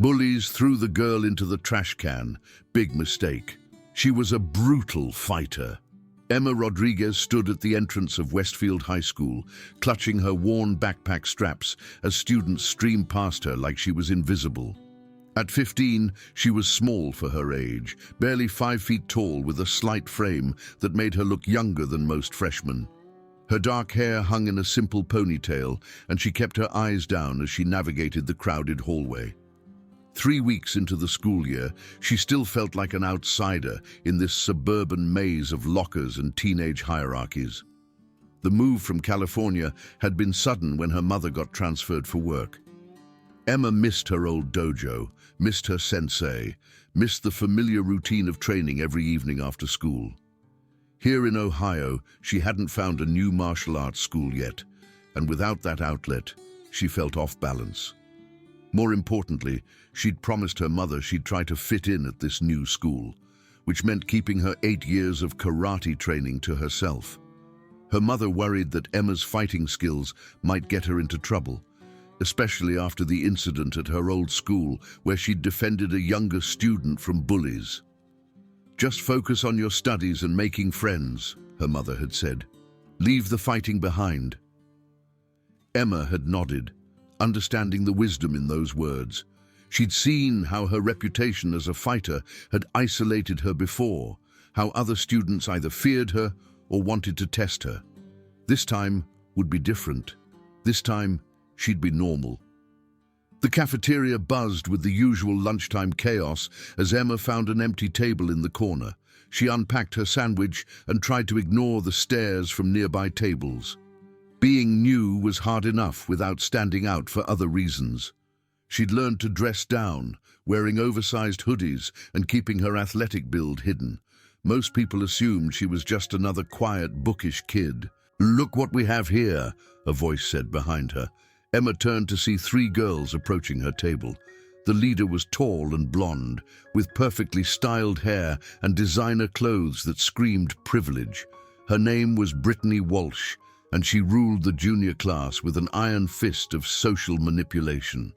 Bullies threw the girl into the trash can. Big mistake. She was a brutal fighter. Emma Rodriguez stood at the entrance of Westfield High School, clutching her worn backpack straps as students streamed past her like she was invisible. At 15, she was small for her age, barely 5 feet tall with a slight frame that made her look younger than most freshmen. Her dark hair hung in a simple ponytail, and she kept her eyes down as she navigated the crowded hallway. 3 weeks into the school year, she still felt like an outsider in this suburban maze of lockers and teenage hierarchies. The move from California had been sudden when her mother got transferred for work. Emma missed her old dojo, missed her sensei, missed the familiar routine of training every evening after school. Here in Ohio, she hadn't found a new martial arts school yet, and without that outlet, she felt off balance. More importantly, she'd promised her mother she'd try to fit in at this new school, which meant keeping her 8 years of karate training to herself. Her mother worried that Emma's fighting skills might get her into trouble, especially after the incident at her old school where she'd defended a younger student from bullies. "Just focus on your studies and making friends," her mother had said. "Leave the fighting behind." Emma had nodded, understanding the wisdom in those words. She'd seen how her reputation as a fighter had isolated her before, how other students either feared her or wanted to test her. This time would be different. This time, she'd be normal. The cafeteria buzzed with the usual lunchtime chaos as Emma found an empty table in the corner. She unpacked her sandwich and tried to ignore the stares from nearby tables. Being new was hard enough without standing out for other reasons. She'd learned to dress down, wearing oversized hoodies and keeping her athletic build hidden. Most people assumed she was just another quiet, bookish kid. "Look what we have here," a voice said behind her. Emma turned to see 3 girls approaching her table. The leader was tall and blonde, with perfectly styled hair and designer clothes that screamed privilege. Her name was Brittany Walsh, and she ruled the junior class with an iron fist of social manipulation.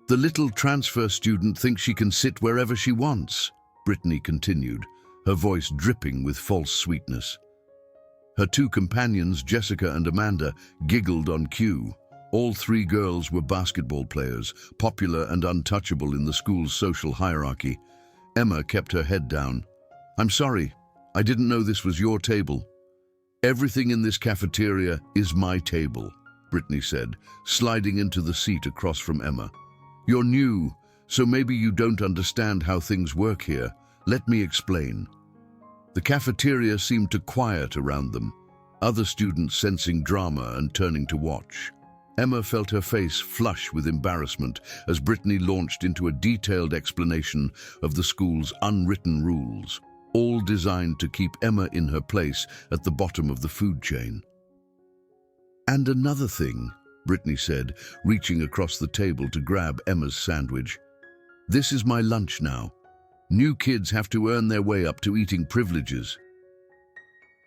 "The little transfer student thinks she can sit wherever she wants," Brittany continued, her voice dripping with false sweetness. Her 2 companions, Jessica and Amanda, giggled on cue. All 3 girls were basketball players, popular and untouchable in the school's social hierarchy. Emma kept her head down. "I'm sorry, I didn't know this was your table." "Everything in this cafeteria is my table," Brittany said, sliding into the seat across from Emma. "You're new, so maybe you don't understand how things work here. Let me explain." The cafeteria seemed to quiet around them, other students sensing drama and turning to watch. Emma felt her face flush with embarrassment as Brittany launched into a detailed explanation of the school's unwritten rules, all designed to keep Emma in her place at the bottom of the food chain. "And another thing," Brittany said, reaching across the table to grab Emma's sandwich. "This is my lunch now. New kids have to earn their way up to eating privileges."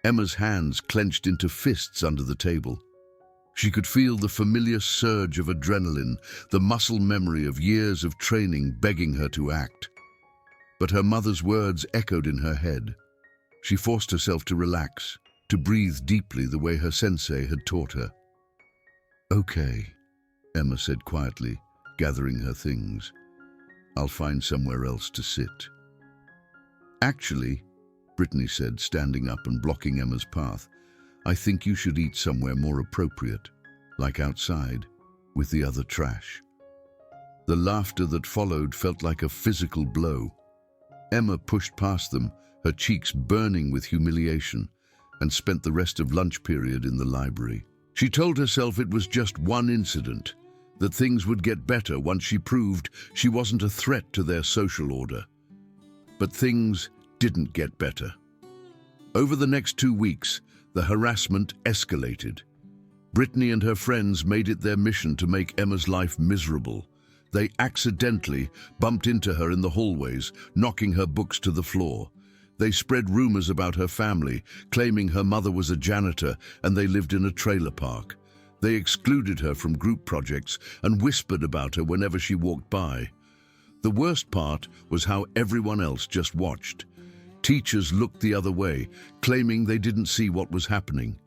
Emma's hands clenched into fists under the table. She could feel the familiar surge of adrenaline, the muscle memory of years of training begging her to act. But her mother's words echoed in her head. She forced herself to relax, to breathe deeply the way her sensei had taught her. "Okay," Emma said quietly, gathering her things. "I'll find somewhere else to sit." "Actually," Brittany said, standing up and blocking Emma's path, "I think you should eat somewhere more appropriate, like outside, with the other trash." The laughter that followed felt like a physical blow. Emma pushed past them, her cheeks burning with humiliation, and spent the rest of lunch period in the library. She told herself it was just one incident, that things would get better once she proved she wasn't a threat to their social order. But things didn't get better. Over the next 2 weeks, the harassment escalated. Brittany and her friends made it their mission to make Emma's life miserable. They accidentally bumped into her in the hallways, knocking her books to the floor. They spread rumors about her family, claiming her mother was a janitor and they lived in a trailer park. They excluded her from group projects and whispered about her whenever she walked by. The worst part was how everyone else just watched. Teachers looked the other way, claiming they didn't see what was happening.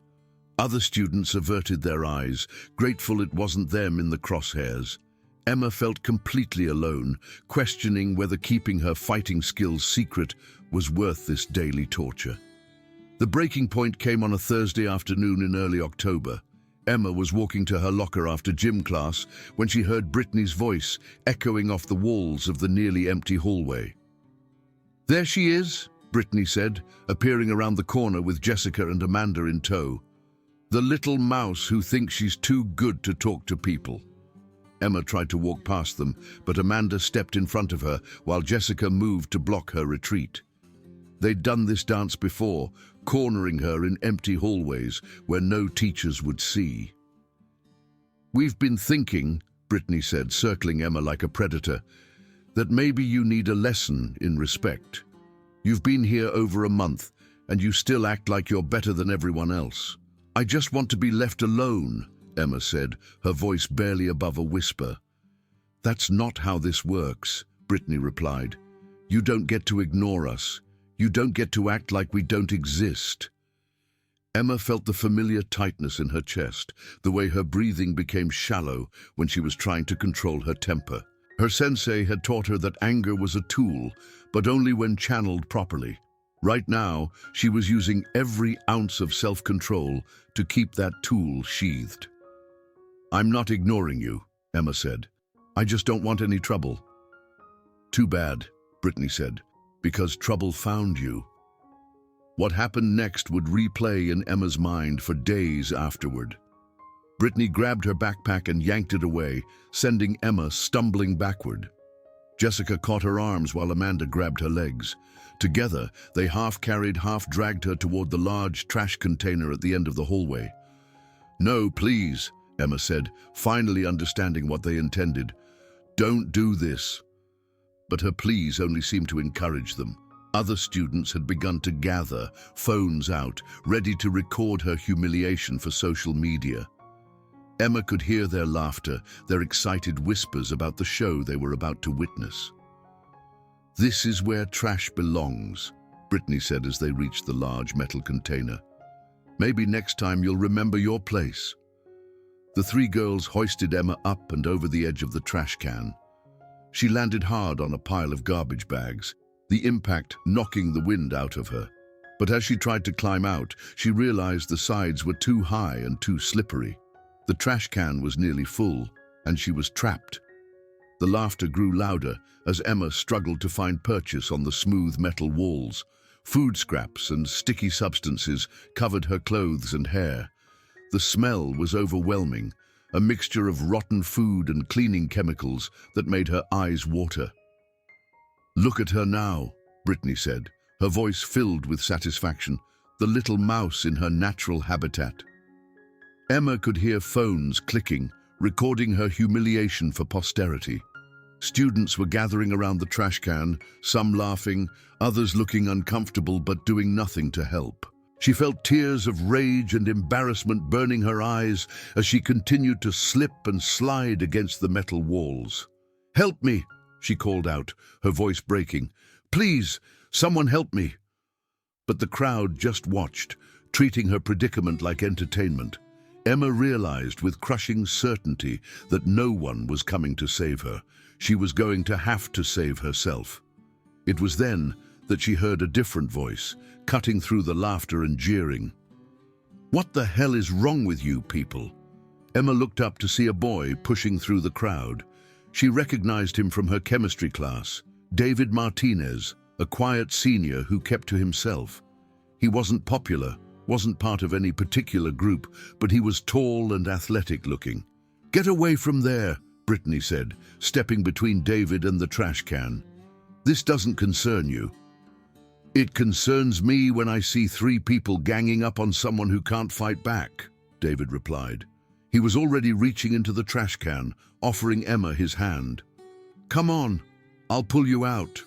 Other students averted their eyes, grateful it wasn't them in the crosshairs. Emma felt completely alone, questioning whether keeping her fighting skills secret was worth this daily torture. The breaking point came on a Thursday afternoon in early October. Emma was walking to her locker after gym class when she heard Brittany's voice echoing off the walls of the nearly empty hallway. "There she is," Brittany said, appearing around the corner with Jessica and Amanda in tow. "The little mouse who thinks she's too good to talk to people." Emma tried to walk past them, but Amanda stepped in front of her while Jessica moved to block her retreat. They'd done this dance before, cornering her in empty hallways where no teachers would see. "We've been thinking," Brittany said, circling Emma like a predator, "that maybe you need a lesson in respect. You've been here over a month, and you still act like you're better than everyone else." "I just want to be left alone," Emma said, her voice barely above a whisper. "That's not how this works," Brittany replied. "You don't get to ignore us. You don't get to act like we don't exist." Emma felt the familiar tightness in her chest, the way her breathing became shallow when she was trying to control her temper. Her sensei had taught her that anger was a tool, but only when channeled properly. Right now, she was using every ounce of self-control to keep that tool sheathed. "I'm not ignoring you," Emma said. "I just don't want any trouble." "Too bad," Brittany said, "because trouble found you." What happened next would replay in Emma's mind for days afterward. Brittany grabbed her backpack and yanked it away, sending Emma stumbling backward. Jessica caught her arms while Amanda grabbed her legs. Together, they half-carried, half-dragged her toward the large trash container at the end of the hallway. "No, please," Emma said, finally understanding what they intended. "Don't do this." But her pleas only seemed to encourage them. Other students had begun to gather, phones out, ready to record her humiliation for social media. Emma could hear their laughter, their excited whispers about the show they were about to witness. "This is where trash belongs," Brittany said as they reached the large metal container. "Maybe next time you'll remember your place." The three girls hoisted Emma up and over the edge of the trash can. She landed hard on a pile of garbage bags, the impact knocking the wind out of her. But as she tried to climb out, she realized the sides were too high and too slippery. The trash can was nearly full, and she was trapped. The laughter grew louder as Emma struggled to find purchase on the smooth metal walls. Food scraps and sticky substances covered her clothes and hair. The smell was overwhelming, a mixture of rotten food and cleaning chemicals that made her eyes water. "Look at her now," Brittany said, her voice filled with satisfaction, the little mouse in her natural habitat. Emma could hear phones clicking, recording her humiliation for posterity. Students were gathering around the trash can, some laughing, others looking uncomfortable but doing nothing to help. She felt tears of rage and embarrassment burning her eyes as she continued to slip and slide against the metal walls. "Help me," she called out, her voice breaking. "Please, someone help me." But the crowd just watched, treating her predicament like entertainment. Emma realized with crushing certainty that no one was coming to save her. She was going to have to save herself. It was then that she heard a different voice, cutting through the laughter and jeering. "What the hell is wrong with you people?" Emma looked up to see a boy pushing through the crowd. She recognized him from her chemistry class, David Martinez, a quiet senior who kept to himself. He wasn't popular, wasn't part of any particular group, but he was tall and athletic looking. "Get away from there," Brittany said, stepping between David and the trash can. "This doesn't concern you." "It concerns me when I see three people ganging up on someone who can't fight back," David replied. He was already reaching into the trash can, offering Emma his hand. "Come on, I'll pull you out."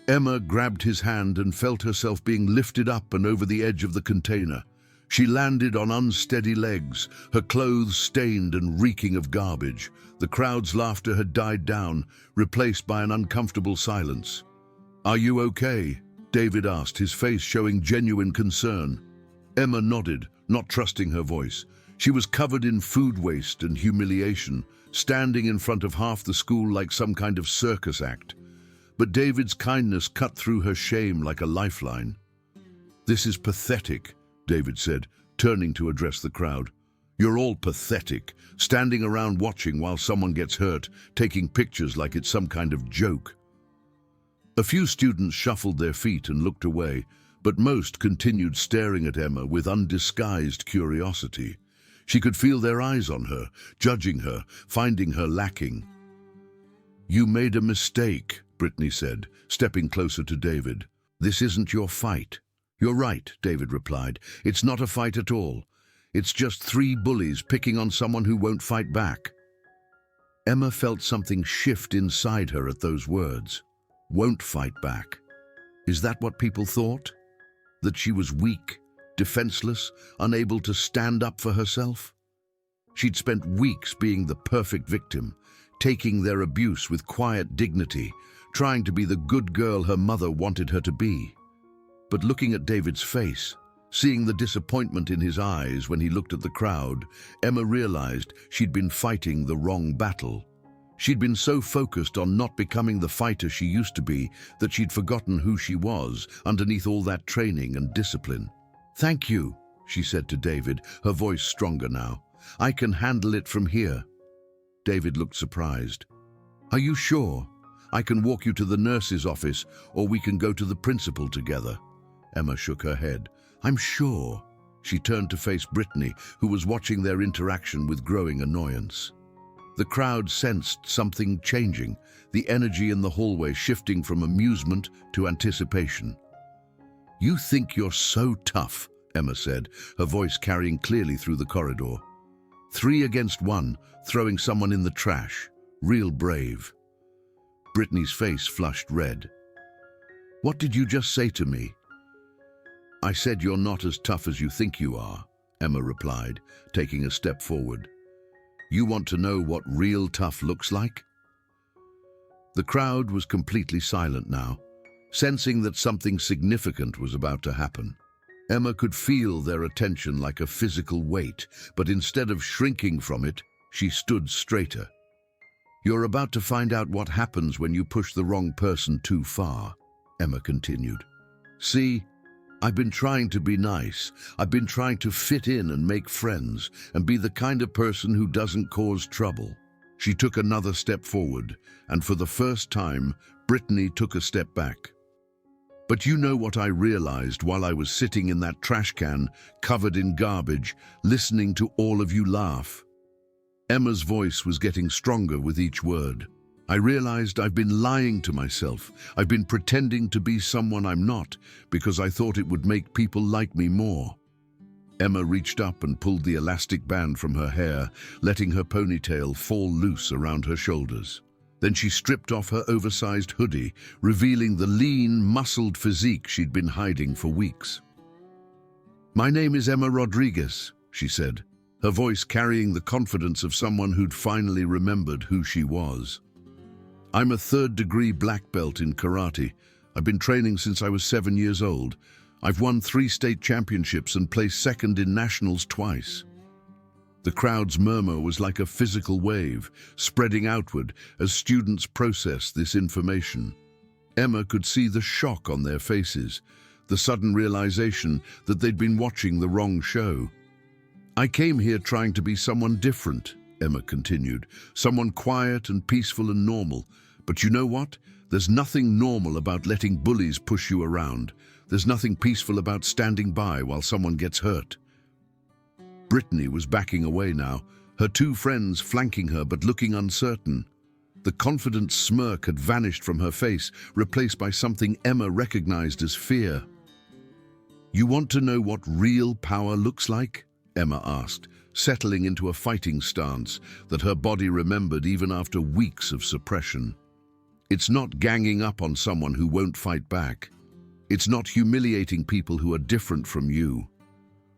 Emma grabbed his hand and felt herself being lifted up and over the edge of the container. She landed on unsteady legs, her clothes stained and reeking of garbage. The crowd's laughter had died down, replaced by an uncomfortable silence. "Are you okay?" David asked, his face showing genuine concern. Emma nodded, not trusting her voice. She was covered in food waste and humiliation, standing in front of half the school like some kind of circus act. But David's kindness cut through her shame like a lifeline. "This is pathetic," David said, turning to address the crowd. "You're all pathetic, standing around watching while someone gets hurt, taking pictures like it's some kind of joke." A few students shuffled their feet and looked away, but most continued staring at Emma with undisguised curiosity. She could feel their eyes on her, judging her, finding her lacking. "You made a mistake," Brittany said, stepping closer to David. "This isn't your fight." "You're right," David replied. "It's not a fight at all. It's just three bullies picking on someone who won't fight back." Emma felt something shift inside her at those words. Won't fight back. Is that what people thought? That she was weak, defenseless, unable to stand up for herself? She'd spent weeks being the perfect victim, taking their abuse with quiet dignity, trying to be the good girl her mother wanted her to be. But looking at David's face, seeing the disappointment in his eyes when he looked at the crowd, Emma realized she'd been fighting the wrong battle. She'd been so focused on not becoming the fighter she used to be that she'd forgotten who she was underneath all that training and discipline. "Thank you," she said to David, her voice stronger now. "I can handle it from here." David looked surprised. "Are you sure? I can walk you to the nurse's office, or we can go to the principal together." Emma shook her head. "I'm sure." She turned to face Brittany, who was watching their interaction with growing annoyance. The crowd sensed something changing, the energy in the hallway shifting from amusement to anticipation. "You think you're so tough," Emma said, her voice carrying clearly through the corridor. 3 against 1, throwing someone in the trash. Real brave. Brittany's face flushed red. "What did you just say to me?" "I said you're not as tough as you think you are," Emma replied, taking a step forward. "You want to know what real tough looks like?" The crowd was completely silent now, sensing that something significant was about to happen. Emma could feel their attention like a physical weight, but instead of shrinking from it, she stood straighter. "You're about to find out what happens when you push the wrong person too far," Emma continued. "See, I've been trying to be nice. I've been trying to fit in and make friends and be the kind of person who doesn't cause trouble." She took another step forward, and for the first time, Brittany took a step back. "But you know what I realized while I was sitting in that trash can, covered in garbage, listening to all of you laugh?" Emma's voice was getting stronger with each word. "I realized I've been lying to myself. I've been pretending to be someone I'm not because I thought it would make people like me more." Emma reached up and pulled the elastic band from her hair, letting her ponytail fall loose around her shoulders. Then she stripped off her oversized hoodie, revealing the lean, muscled physique she'd been hiding for weeks. "My name is Emma Rodriguez," she said, her voice carrying the confidence of someone who'd finally remembered who she was. "I'm a 3rd-degree black belt in karate. I've been training since I was 7 years old. I've won 3 state championships and placed 2nd in nationals twice." The crowd's murmur was like a physical wave, spreading outward as students processed this information. Emma could see the shock on their faces, the sudden realization that they'd been watching the wrong show. "I came here trying to be someone different," Emma continued, "someone quiet and peaceful and normal. But you know what? There's nothing normal about letting bullies push you around. There's nothing peaceful about standing by while someone gets hurt." Brittany was backing away now, her 2 friends flanking her but looking uncertain. The confident smirk had vanished from her face, replaced by something Emma recognized as fear. "You want to know what real power looks like?" Emma asked, settling into a fighting stance that her body remembered even after weeks of suppression. "It's not ganging up on someone who won't fight back. It's not humiliating people who are different from you.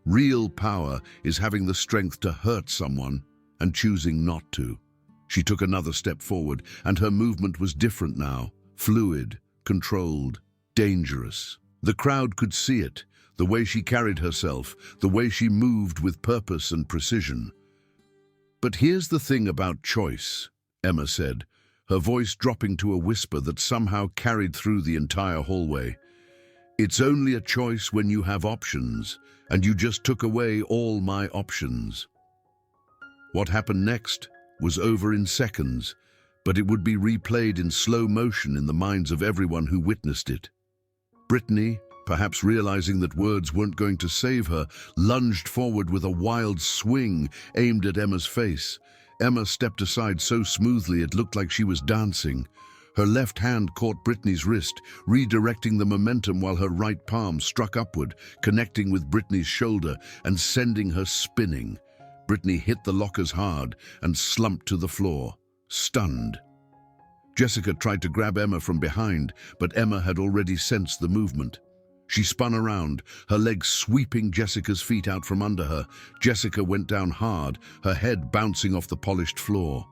Real power is having the strength to hurt someone and choosing not to. She took another step forward, and her movement was different now, fluid, controlled, dangerous. The crowd could see it, the way she carried herself, the way she moved with purpose and precision. "But here's the thing about choice," Emma said, her voice dropping to a whisper that somehow carried through the entire hallway. "It's only a choice when you have options, and you just took away all my options." What happened next was over in seconds, but it would be replayed in slow motion in the minds of everyone who witnessed it. Brittany, perhaps realizing that words weren't going to save her, lunged forward with a wild swing aimed at Emma's face. Emma stepped aside so smoothly it looked like she was dancing. Her left hand caught Brittany's wrist, redirecting the momentum while her right palm struck upward, connecting with Brittany's shoulder and sending her spinning. Brittany hit the lockers hard and slumped to the floor, stunned. Jessica tried to grab Emma from behind, but Emma had already sensed the movement. She spun around, her legs sweeping Jessica's feet out from under her. Jessica went down hard, her head bouncing off the polished floor.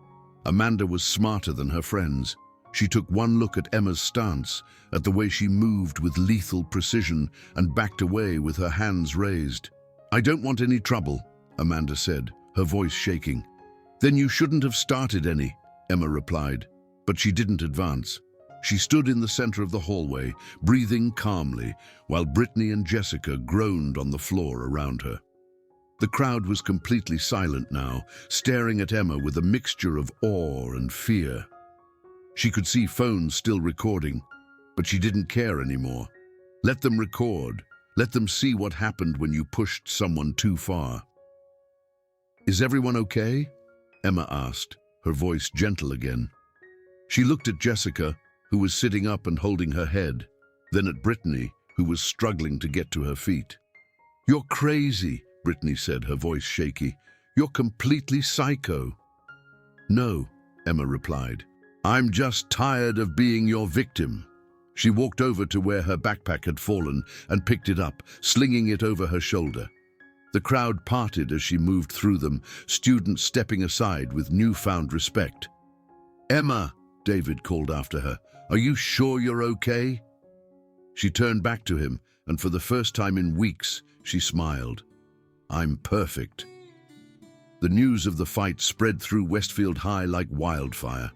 Amanda was smarter than her friends. She took one look at Emma's stance, at the way she moved with lethal precision, and backed away with her hands raised. "I don't want any trouble," Amanda said, her voice shaking. "Then you shouldn't have started any," Emma replied, but she didn't advance. She stood in the center of the hallway, breathing calmly, while Brittany and Jessica groaned on the floor around her. The crowd was completely silent now, staring at Emma with a mixture of awe and fear. She could see phones still recording, but she didn't care anymore. Let them record. Let them see what happened when you pushed someone too far. "Is everyone okay?" Emma asked, her voice gentle again. She looked at Jessica, who was sitting up and holding her head, then at Brittany, who was struggling to get to her feet. "You're crazy," Brittany said, her voice shaky. "You're completely psycho." "No," Emma replied. "I'm just tired of being your victim." She walked over to where her backpack had fallen and picked it up, slinging it over her shoulder. The crowd parted as she moved through them, students stepping aside with newfound respect. "Emma," David called after her, "are you sure you're okay?" She turned back to him, and for the first time in weeks, she smiled. "I'm perfect." The news of the fight spread through Westfield High like wildfire.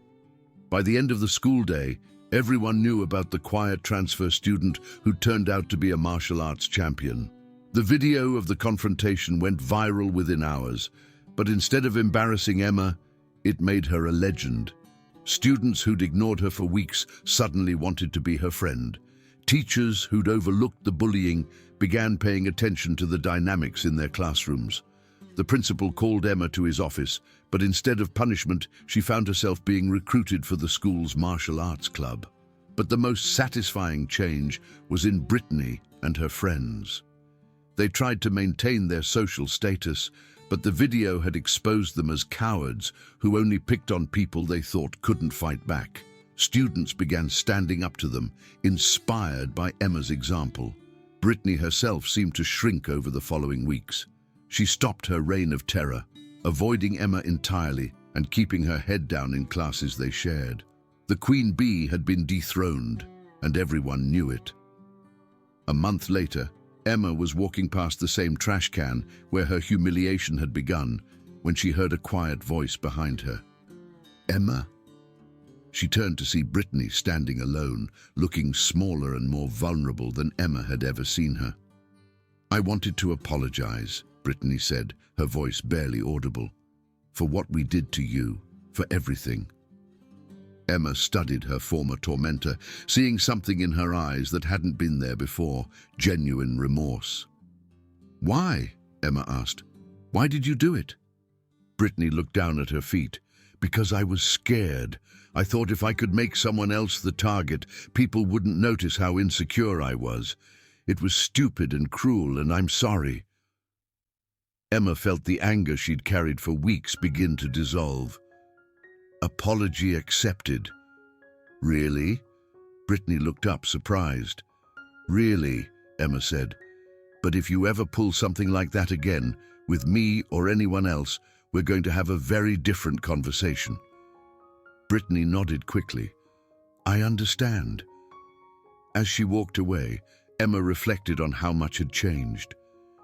By the end of the school day, everyone knew about the quiet transfer student who turned out to be a martial arts champion. The video of the confrontation went viral within hours, but instead of embarrassing Emma, it made her a legend. Students who'd ignored her for weeks suddenly wanted to be her friend. Teachers who'd overlooked the bullying began paying attention to the dynamics in their classrooms. The principal called Emma to his office, but instead of punishment, she found herself being recruited for the school's martial arts club. But the most satisfying change was in Brittany and her friends. They tried to maintain their social status, but the video had exposed them as cowards who only picked on people they thought couldn't fight back. Students began standing up to them, inspired by Emma's example. Brittany herself seemed to shrink over the following weeks. She stopped her reign of terror, avoiding Emma entirely and keeping her head down in classes they shared. The Queen Bee had been dethroned, and everyone knew it. A month later, Emma was walking past the same trash can where her humiliation had begun when she heard a quiet voice behind her. "Emma?" She turned to see Brittany standing alone, looking smaller and more vulnerable than Emma had ever seen her. "I wanted to apologize," Brittany said, her voice barely audible, "for what we did to you, for everything." Emma studied her former tormentor, seeing something in her eyes that hadn't been there before, genuine remorse. "Why?" Emma asked. "Why did you do it?" Brittany looked down at her feet. "Because I was scared. I thought if I could make someone else the target, people wouldn't notice how insecure I was. It was stupid and cruel, and I'm sorry." Emma felt the anger she'd carried for weeks begin to dissolve. Apology accepted. "Really?" Brittany looked up, surprised. "Really?" Emma said. But if you ever pull something like that again, with me or anyone else, we're going to have a very different conversation." Brittany nodded quickly. "I understand." As she walked away, Emma reflected on how much had changed.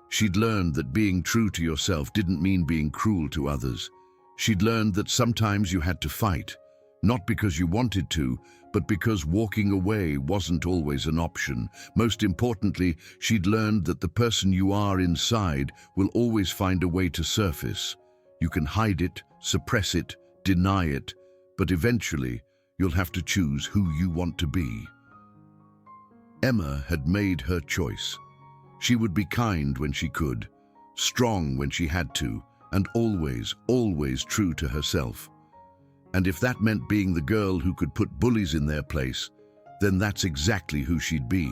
She'd learned that being true to yourself didn't mean being cruel to others. She'd learned that sometimes you had to fight, not because you wanted to, but because walking away wasn't always an option. Most importantly, she'd learned that the person you are inside will always find a way to surface. You can hide it, suppress it, deny it, but eventually you'll have to choose who you want to be. Emma had made her choice. She would be kind when she could, strong when she had to, and always, always true to herself. And if that meant being the girl who could put bullies in their place, then that's exactly who she'd be.